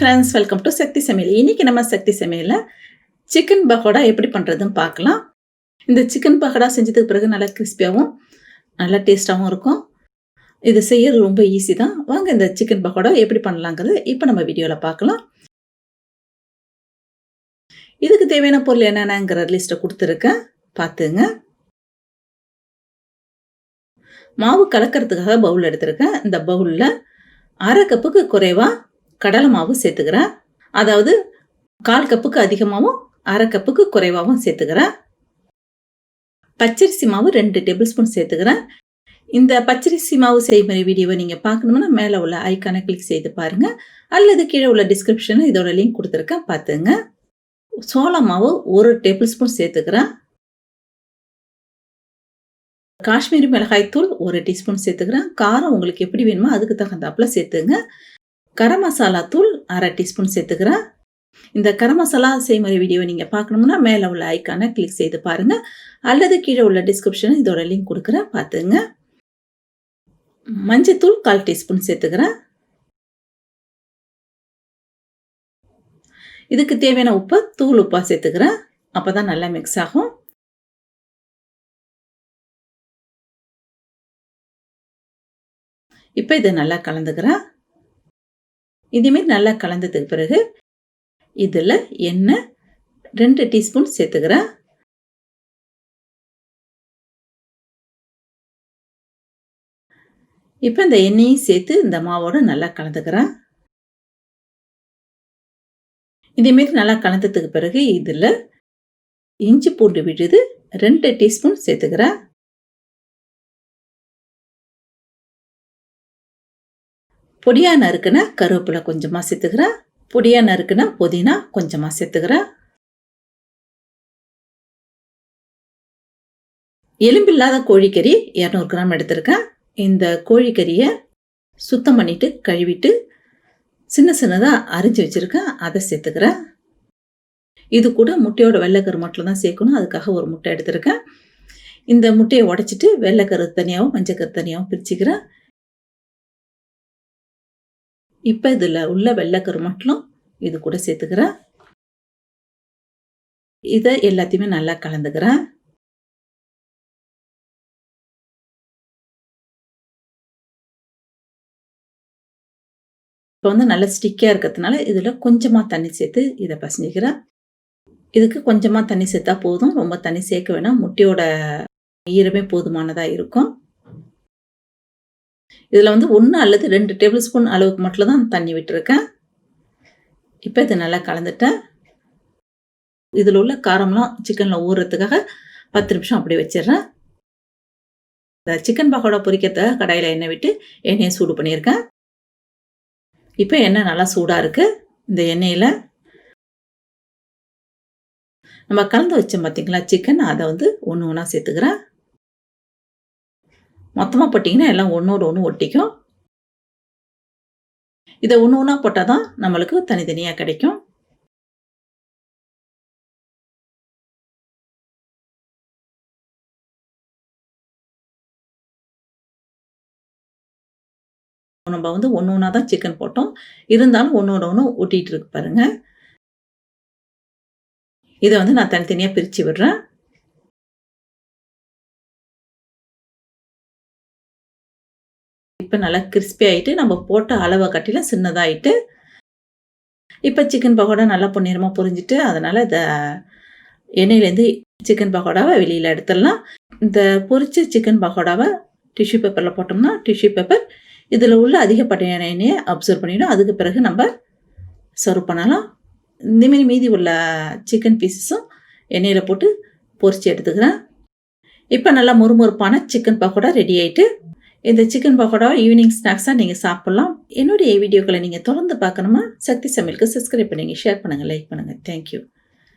Friends, welcome to சக்தி சமையல். இன்னைக்கு நம்ம சக்தி சமையலில் சிக்கன் பகோடா எப்படி பண்ணுறதுன்னு பார்க்கலாம். இந்த சிக்கன் பகோடா செஞ்சதுக்கு பிறகு நல்லா கிறிஸ்பியாகவும் நல்லா டேஸ்ட்டாகவும் இருக்கும். இது செய்யறது ரொம்ப ஈஸி தான். வாங்க இந்த சிக்கன் பகோடா எப்படி பண்ணலாங்கிறது இப்போ நம்ம வீடியோவில் பார்க்கலாம். இதுக்கு தேவையான பொருள் என்னென்னங்கிற லிஸ்ட்டை கொடுத்துருக்கேன், பார்த்துங்க. மாவு கலக்கிறதுக்காக பவுல் எடுத்திருக்கேன். இந்த பவுலில் 1/2 கப்புக்கு குறைவாக கடலை மாவு சேர்த்துக்கிறேன். அதாவது 1/4 கப்புக்கு அதிகமாகவும் 1/2 கப்புக்கு குறைவாகவும் சேர்த்துக்கிறேன். பச்சரிசி மாவு 2 டேபிள் ஸ்பூன் சேர்த்துக்கிறேன். இந்த பச்சரிசி மாவு செய்முறை வீடியோவை நீங்கள் பார்க்கணும்னா மேலே உள்ள ஐக்கானை கிளிக் செய்து பாருங்கள், அல்லது கீழே உள்ள டிஸ்கிரிப்ஷனில் இதோட லிங்க் கொடுத்துருக்கேன், பார்த்துங்க. சோள மாவு 1 டேபிள் ஸ்பூன் சேர்த்துக்கிறேன். காஷ்மீரி மிளகாய் தூள் 1 டீஸ்பூன் சேர்த்துக்கிறேன். காரம் உங்களுக்கு எப்படி வேணுமோ அதுக்கு தகுந்தாப்புல சேர்த்துங்க. கரம் மசாலா தூள் 1/2 டீஸ்பூன் சேர்த்துக்கிறேன். இந்த கரம் மசாலா செய்முறை வீடியோ நீங்கள் பார்க்கணும்னா மேலே உள்ள ஐக்கானை கிளிக் செய்து பாருங்கள், அல்லது கீழே உள்ள டிஸ்கிரிப்ஷனில் இதோட லிங்க் கொடுக்குறேன், பார்த்துங்க. மஞ்சத்தூள் 1/4 டீஸ்பூன் சேர்த்துக்கிறேன். இதுக்கு தேவையான உப்பை தூள் உப்பாக சேர்த்துக்கிறேன், அப்போ தான் நல்லா மிக்ஸ் ஆகும். இப்போ இதை நல்லா கலந்துக்கிறேன். இதேமாரி நல்லா கலந்ததுக்கு பிறகு இதில் எண்ணெய் 2 டீஸ்பூன் சேர்த்துக்கிறேன். இப்போ இந்த எண்ணெயும் சேர்த்து இந்த மாவோடு நல்லா கலந்துக்கிறேன். இதேமாரி நல்லா கலந்ததுக்கு பிறகு இதில் இஞ்சி பூண்டு விழுது 2 டீஸ்பூன் சேர்த்துக்கிறேன். பொடியாக நறுக்குன கருவேப்பிலை கொஞ்சமாக சேர்த்துக்கிறேன். பொடியாக நறுக்குன புதினா கொஞ்சமாக சேர்த்துக்கிறேன். எலும்பில்லாத கோழிக்கறி 200 கிராம் எடுத்திருக்கேன். இந்த கோழிக்கறியை சுத்தம் பண்ணிவிட்டு கழுவிட்டு சின்ன சின்னதாக அரிஞ்சு வச்சுருக்கேன், அதை சேர்த்துக்கிறேன். இது கூட முட்டையோட வெள்ளைக்கரு மட்டும் தான் சேர்க்கணும், அதுக்காக ஒரு முட்டை எடுத்திருக்கேன். இந்த முட்டையை உடைச்சிட்டு வெள்ளைக்கரு தனியாகவும் மஞ்சக்கரு தனியாகவும் பிரிச்சுக்கிறேன். இப்போ இதில் உள்ள வெள்ளைக்கரு மட்டும் இது கூட சேர்த்துக்கிறேன். இதை எல்லாத்தையுமே நல்லா கலந்துக்கிறேன். இப்போ நல்லா ஸ்டிக்காக இருக்கிறதுனால இதில் கொஞ்சமாக தண்ணி சேர்த்து இதை பசஞ்சிக்கிறேன். இதுக்கு கொஞ்சமாக தண்ணி சேர்த்தா போதும், ரொம்ப தண்ணி சேர்க்க வேணாம், முட்டையோட ஈரமே போதுமானதாக இருக்கும். இதில் 1 அல்லது 2 டேபிள் ஸ்பூன் அளவுக்கு மட்டும் தான் தண்ணி விட்டுருக்கேன். இப்போ இது நல்லா கலந்துட்டேன். இதில் உள்ள காரம்லாம் சிக்கனில் ஊறுறதுக்காக 10 நிமிஷம் அப்படியே வச்சிடுறேன். இந்த சிக்கன் பகோடா பொரிக்கிறதுக்காக கடாயில் எண்ணெய் விட்டு எண்ணெயை சூடு பண்ணியிருக்கேன். இப்போ எண்ணெய் நல்லா சூடாக இருக்குது. இந்த எண்ணெயில் நம்ம கலந்து வச்சோம் பார்த்தீங்களா சிக்கன், அதை ஒன்று ஒன்றா சேர்த்துக்கிறேன். மொத்தமாக போட்டிங்கன்னா எல்லாம் ஒன்றோடு ஒன்று ஒட்டிக்கும். இதை ஒன்றா போட்டால் தான் நம்மளுக்கு தனித்தனியாக கிடைக்கும். நம்ம ஒன்றா தான் சிக்கன் போட்டோம், இருந்தாலும் ஒன்றோட ஒன்று ஒட்டிகிட்டு இருக்கு பாருங்க. இதை நான் தனித்தனியாக பிரித்து விடுறேன். இப்போ நல்லா கிறிஸ்பி ஆகிட்டு நம்ம போட்ட அளவை கட்டிலும் சின்னதாகிட்டு, இப்போ சிக்கன் பகோடா நல்லா பொன்னிறமாக பொரிஞ்சிட்டு, அதனால் இந்த எண்ணெயிலேருந்து சிக்கன் பகோடாவை வெளியில் எடுத்துடலாம். இந்த பொரிச்ச சிக்கன் பகோடாவை டிஷ்யூ பேப்பரில் போட்டோம்னா டிஷ்யூ பேப்பர் இதில் உள்ள அதிகப்படியான எண்ணெயை அப்சர்வ் பண்ணிவிடும். அதுக்கு பிறகு நம்ம சர்வ் பண்ணலாம். இந்தமாரி மீதி உள்ள சிக்கன் பீஸஸும் எண்ணெயில் போட்டு பொரித்து எடுத்துக்கிறேன். இப்போ நல்லா முறுமுறுப்பான சிக்கன் பகோடா ரெடி ஆகிட்டு, இந்த சிக்கன் பகோடாவை ஈவினிங் ஸ்நாக்ஸாக நீங்கள் சாப்பிட்லாம். என்னுடைய வீடியோக்களை நீங்கள் தொடர்ந்து பார்க்கணுமா சக்தி சமையலுக்கு சப்ஸ்கிரைப் பண்ணுங்கள், ஷேர் பண்ணுங்கள், லைக் பண்ணுங்கள். தேங்க்யூ.